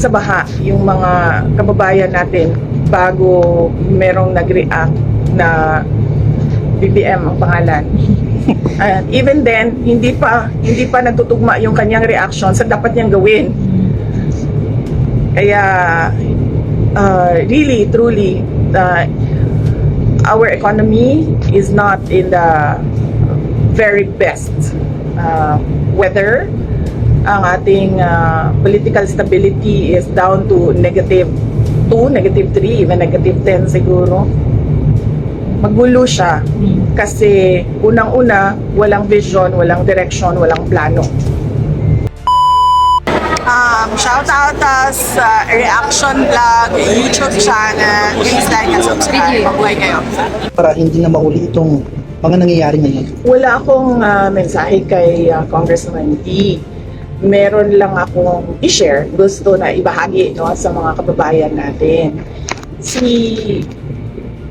sa baha yung mga kababayan natin bago merong nag-react na BBM ang pangalan. And even then, hindi pa nagtutugma yung kanyang reaction sa dapat niyang gawin. Kaya really, truly, our economy is not in the very best weather. Ang ating political stability is down to -2, -3, even -10 siguro. Magulo siya kasi unang-una, walang vision, walang direction, walang plano. Shout out sa Reaction Vlog, YouTube channel. Please like and subscribe. Mabuhay kayo. Para hindi na mauli itong mga nangyayari ngayon? Wala akong mensahe kay Congressman D. Meron lang akong i-share, gusto na ibahagi, no, sa mga kababayan natin.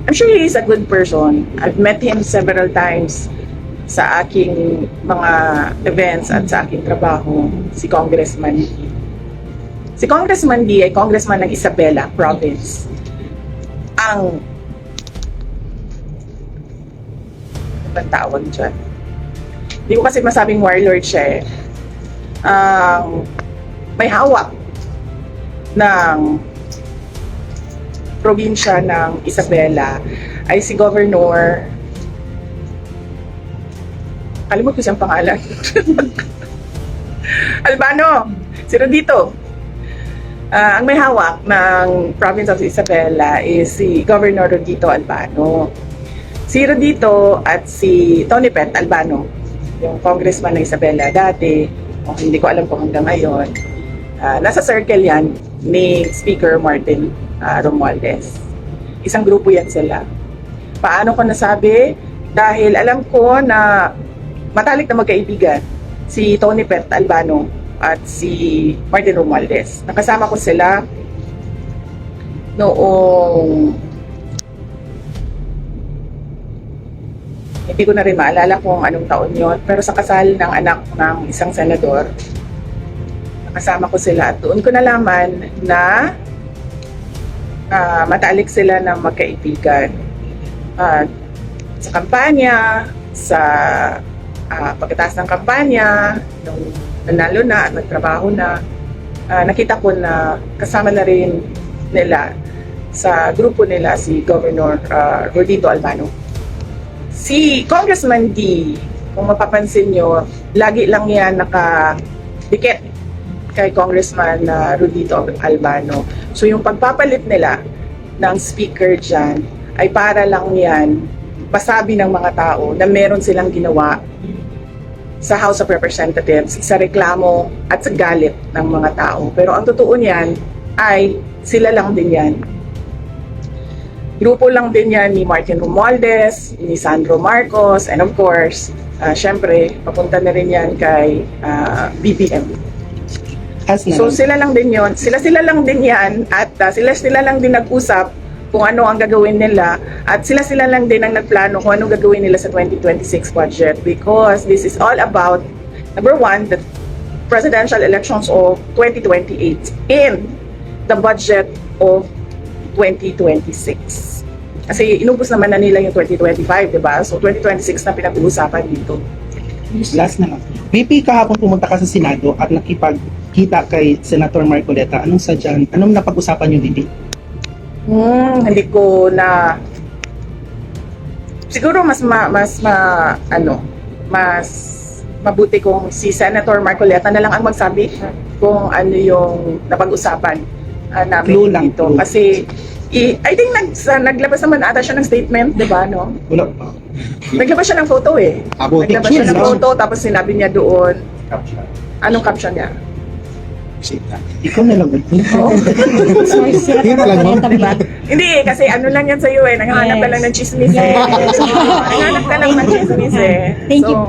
I'm sure he is a good person. I've met him several times sa aking mga events at sa aking trabaho, si Congressman D. Si Congressman D ay congressman ng Isabela Province. Ang ano tawag dyan? Hindi ko kasi masabing warlord siya eh. May hawak ng probinsya ng Isabela ay si Governor, kalimut ko siyang pangalan. Albano, si Rodito. Ang may hawak ng province of Isabela is si Governor Rodito Albano. Si Rodito at si Tony Pet Albano, yung congressman ng Isabela dati, hindi ko alam kung hanggang ngayon, nasa circle yan ni Speaker Martin Romualdez. Isang grupo yan sila. Paano ko nasabi? Dahil alam ko na matalik na magkaibigan si Tony Pet Albano at si Martin Romualdez. Nakasama ko sila noong hindi ko na rin maalala kung anong taon yon, pero sa kasal ng anak ng isang senador, nakasama ko sila at doon ko nalaman na matalik sila ng magkaibigan. Sa kampanya, sa pagkatapos ng kampanya, nung nanalo na at nagtrabaho na, nakita ko na kasama na rin nila sa grupo nila si Governor Rodito Albano. Si Congressman D, kung mapapansin nyo, lagi lang yan nakadikit kay Congressman Rodito Albano. So yung pagpapalit nila ng speaker dyan ay para lang yan pasabi ng mga tao na meron silang ginawa sa House of Representatives sa reklamo at sa galit ng mga tao. Pero ang totoo niyan ay sila lang din yan. Grupo lang din yan ni Martin Romualdez, ni Sandro Marcos, and of course, syempre, papunta na rin yan kay BBM. So sila lang din yon, sila lang din yan, at sila lang din nag-usap kung ano ang gagawin nila, at sila lang din ang nagplano kung ano gagawin nila sa 2026 budget, because this is all about, number one, the presidential elections of 2028 and the budget of 2026. Kasi inubos naman na nila yung 2025, di ba? So 2026 na pinag-uusapan dito. Last naman. VP, kahapon pumunta ka sa Senado at nakipagkita kay Senator Marcoleta. Anong sadyan? Anong napag-usapan yung VP? Hindi ko na siguro mas mabuti kung si Senator Marcoleta na lang ang magsabi kung ano yung napag-usapan namin dito. Kasi I think naglabas naman ata siya ng statement, di ba, no? Wala pa. Naglabas siya ng photo eh. Naglabas siya ng photo, tapos sinabi niya doon, anong caption niya? Ikaw na lang. Hindi, kasi ano lang yan sa'yo eh, nanghahanap ka lang ng chismis eh. Nanghahanap ka lang ng chismis eh. Thank you.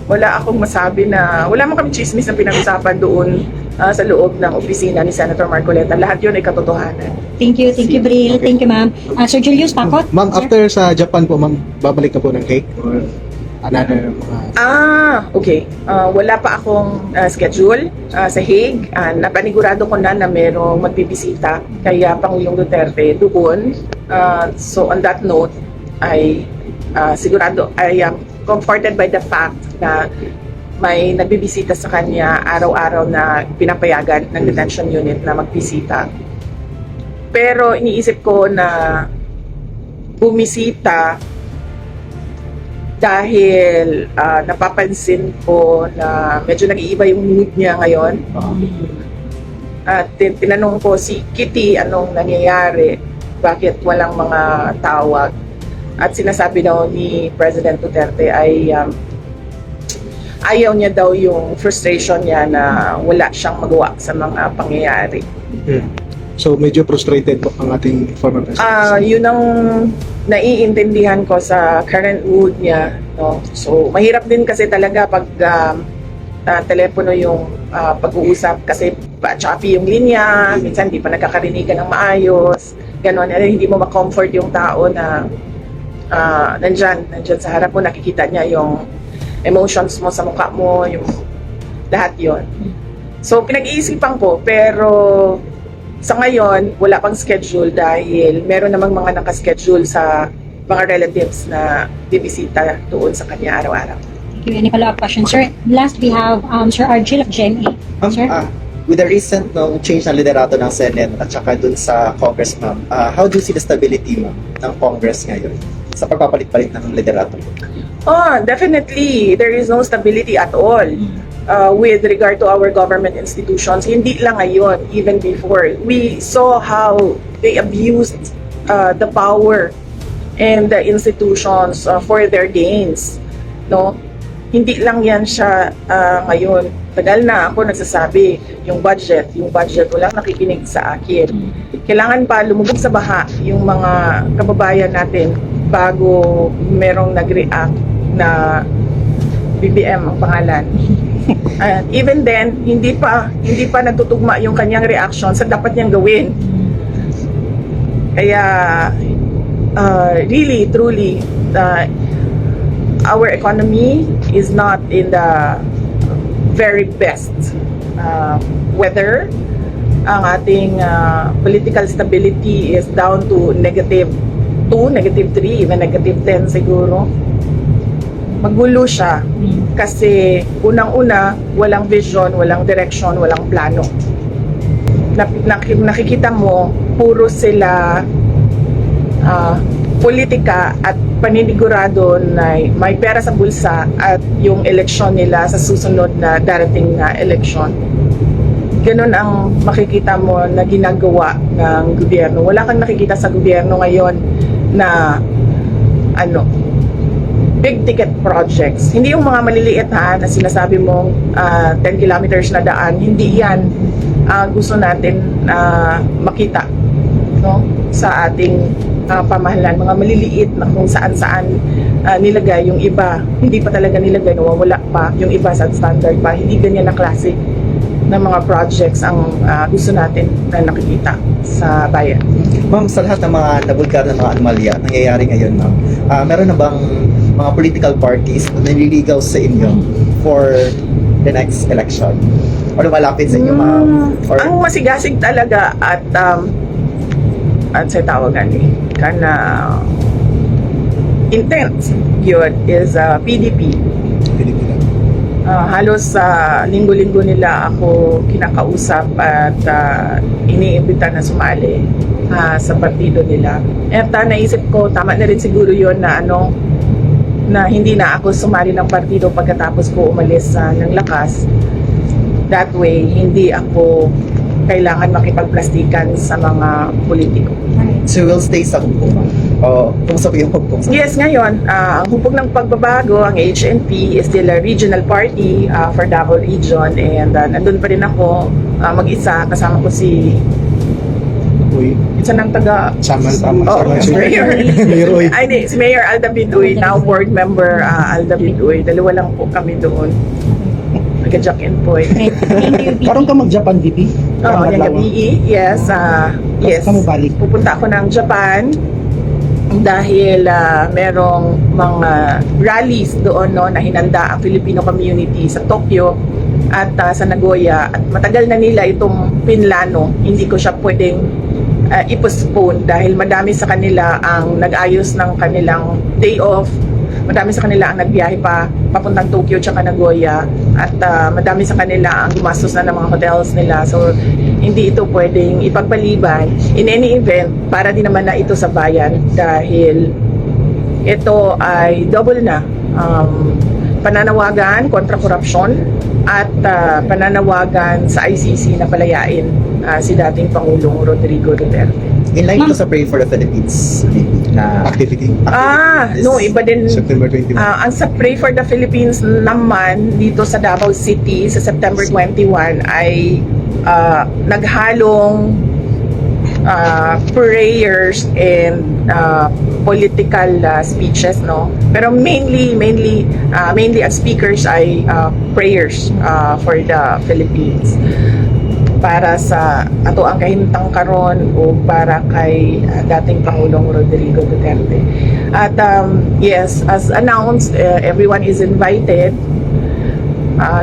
Wala akong masabi na, wala man kami chismis na pinag-usapan doon sa loob ng opisina ni Senator Marcoleta. Lahat yun ay katotohanan. Thank you, Bril. Thank you, ma'am. Sir Julius, Pakot? Ma'am, after sa Japan po, ma'am, babalik na po ng cake? Or another mga... Okay. Wala pa akong schedule sa Hague. Napanigurado ko na merong magbibisita kaya Pangulong Duterte doon. So on that note, I am comforted by the fact na may nagbibisita sa kanya araw-araw na pinapayagan ng detention unit na magbisita. Pero iniisip ko na bumisita dahil napapansin ko na medyo nag-iiba yung mood niya ngayon. At tinanong ko si Kitty anong nangyayari, bakit walang mga tawag. At sinasabi daw ni President Duterte ay ayaw niya daw yung frustration niya na wala siyang magawa sa mga pangyayari. So medyo frustrated po ang ating former president. Yun ang naiintindihan ko sa current mood niya, no? So mahirap din kasi talaga pag telepono yung pag-uusap kasi choppy yung linya, minsan hindi pa nagkakarinigan ng maayos, ganon. Hindi mo ma-comfort yung tao na nandyan sa harap mo, nakikita niya yung emotions mo sa mukha mo, yung lahat yon. So pinag-iisipan ko, pero sa ngayon, wala pang schedule dahil meron namang mga nakaschedule sa mga relatives na bibisita doon sa kanya araw-araw. Thank you. Any follow-up question, sir? Last, we have Sir Argel of GMA. Sir? With the recent change ng liderato ng Senate at saka dun sa Congress, ma'am, how do you see the stability, ma'am, ng Congress ngayon sa pagpapalit-palit ng liderato? Definitely, there is no stability at all. With regard to our government institutions, hindi lang ngayon, even before. We saw how they abused the power and the institutions for their gains. No? Hindi lang yan siya ngayon. Tagal na ako nagsasabi, yung budget, walang nakikinig sa akin. Kailangan pa lumubog sa baha yung mga kababayan natin bago merong nag-react na BBM ang pangalan. Even then, hindi pa nagtutugma yung kanyang reaction sa dapat niyang gawin. Kaya really, truly, our economy is not in the very best weather. Ang ating political stability is down to -2, -3, even -10 siguro. Magulo siya kasi unang-una walang vision, walang direction, walang plano. Nakikita mo puro sila politika at paninigurado na may pera sa bulsa at yung eleksyon nila sa susunod na darating na eleksyon. Ganun ang makikita mo na ginagawa ng gobyerno. Wala kang nakikita sa gobyerno ngayon na big ticket projects. Hindi yung mga maliliit na sinasabi mong 10 kilometers na daan. Hindi yan gusto natin makita, no, sa ating pamahalaan. Mga maliliit na kung saan-saan nilagay yung iba. Hindi pa talaga nilagay, nawawala pa yung iba sa standard pa. Hindi ganyan na klase ng mga projects ang gusto natin na nakikita sa bayan. Ma'am, sa lahat ng mga nabulgar na mga anomalya nangyayari ngayon, ma'am, meron na bang mga political parties na nililigaw sa inyo for the next election? Or lumalapit sa inyo, ma'am? Or... Ang masigasig talaga at sa tawagan kana intense yun is PDP. Halos linggo-linggo nila ako kinakausap at iniimbita na sumali sa partido nila. At naisip ko, tama na rin siguro yun na na hindi na ako sumali ng partido pagkatapos ko umalis ng lakas. That way, hindi ako kailangan makipagplastikan sa mga politiko. So we'll stay sa hukbo, ma'am? O kung sa yung hukbo? Yes, ngayon, ang hupog ng pagbabago, ang HNP is still a regional party for Davao Region, and nandun pa rin ako mag-isa, kasama ko si isa ng taga Sama si Mayor. Mayor Uy. Ay, di, si Mayor Alda Biduy, now board member Alda Biduy. Dalawa lang po kami doon. Nag-jack and boy. Parang ka mag-Japan, VP? Oo, yung gabi. Yes, yes. Ka mo balik? Pupunta ako ng Japan dahil merong mga rallies doon no, na hinanda ang Filipino community sa Tokyo at sa Nagoya, at matagal na nila itong pinlano. Hindi ko siya pwedeng i-postpone dahil madami sa kanila ang nag-ayos ng kanilang day off, madami sa kanila ang nagbiyahe pa papuntang Tokyo tsaka Nagoya, at madami sa kanila ang gumastos na ng mga hotels nila. So hindi ito pwedeng ipagpaliban in any event, para din naman na ito sa bayan dahil ito ay double na pananawagan kontra korupsyon at pananawagan sa ICC na palayain si dating Pangulong Rodrigo Duterte. In line to sa Pray for the Philippines na Activity, No, iba din. September 21. Ang sa Pray for the Philippines naman dito sa Davao City sa September 21 ay naghalong prayers and political speeches, no, pero mainly ang speakers ay prayers for the Philippines, para sa ato ang kahimtang karon o para kay dating Pangulong Rodrigo Duterte. At yes, as announced, everyone is invited.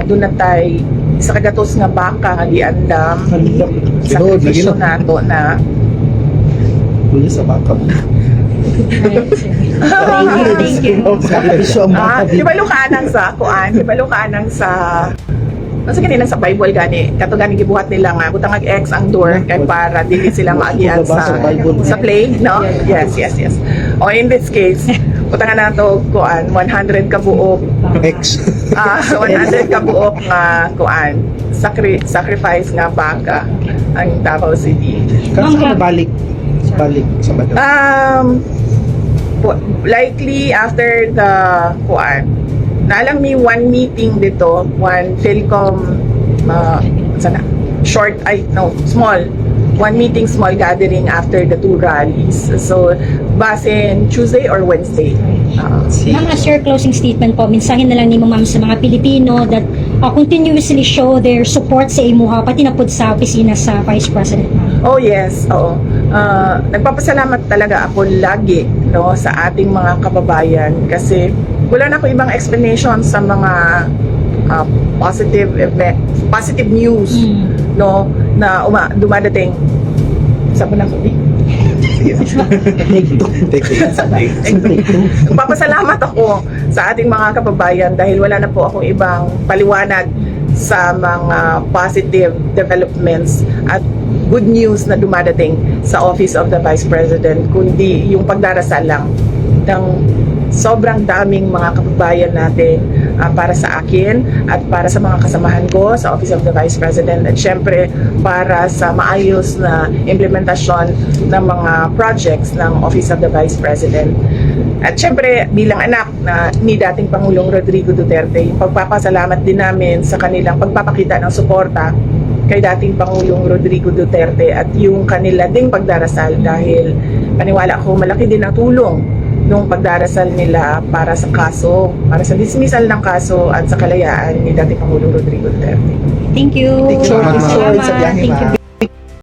Doon na tayo sa kagatos nga baka nga giandam sa Ginoo, sakripisyo naginoo. nato na Huli sa baka. Thank you. Sakripisyo ang baka. Ibalo ka nang sa kuan, ibalo ka nang sa Nasa kanina sa Bible gani, kato gani gibuhat nila nga butang X ang door kay para dili sila maagian sa plague, no? Yes. O in this case, butang na to kuan 100 ka buok X. 100 ka buok nga kuan sacrifice nga baka ang Davao City. Kasi ka balik sa Bato. Likely after the kuan, nalang mi one meeting dito, one Philcom small one meeting, small gathering after the two rallies. So basin Tuesday or Wednesday. Ma'am, as your closing statement po, mensahe na lang ni mo ma'am sa mga Pilipino that continuously show their support sa imuha, pati na po sa opisina sa Vice President, ma'am. Oh yes, oo. Nagpapasalamat talaga ako lagi, no, sa ating mga kababayan kasi wala na ako ibang explanation sa mga positive news, no, na dumadating sa na ko. Take it. Nagpapasalamat ako sa ating mga kababayan dahil wala na po akong ibang paliwanag sa mga positive developments at good news na dumadating sa Office of the Vice President, kundi yung pagdarasal lang ng sobrang daming mga kababayan natin para sa akin at para sa mga kasamahan ko sa Office of the Vice President, at syempre para sa maayos na implementasyon ng mga projects ng Office of the Vice President. At syempre bilang anak ni dating Pangulong Rodrigo Duterte, yung pagpapasalamat din namin sa kanilang pagpapakita ng suporta kay dating Pangulong Rodrigo Duterte at yung kanila ding pagdarasal, dahil paniwala ko malaki din ang tulong nung pagdarasal nila para sa kaso, para sa dismissal ng kaso at sa kalayaan ni dating Pangulong Rodrigo Duterte. Thank you. Thank you. Salamat. Sa biyahe, Thank you. ma'am.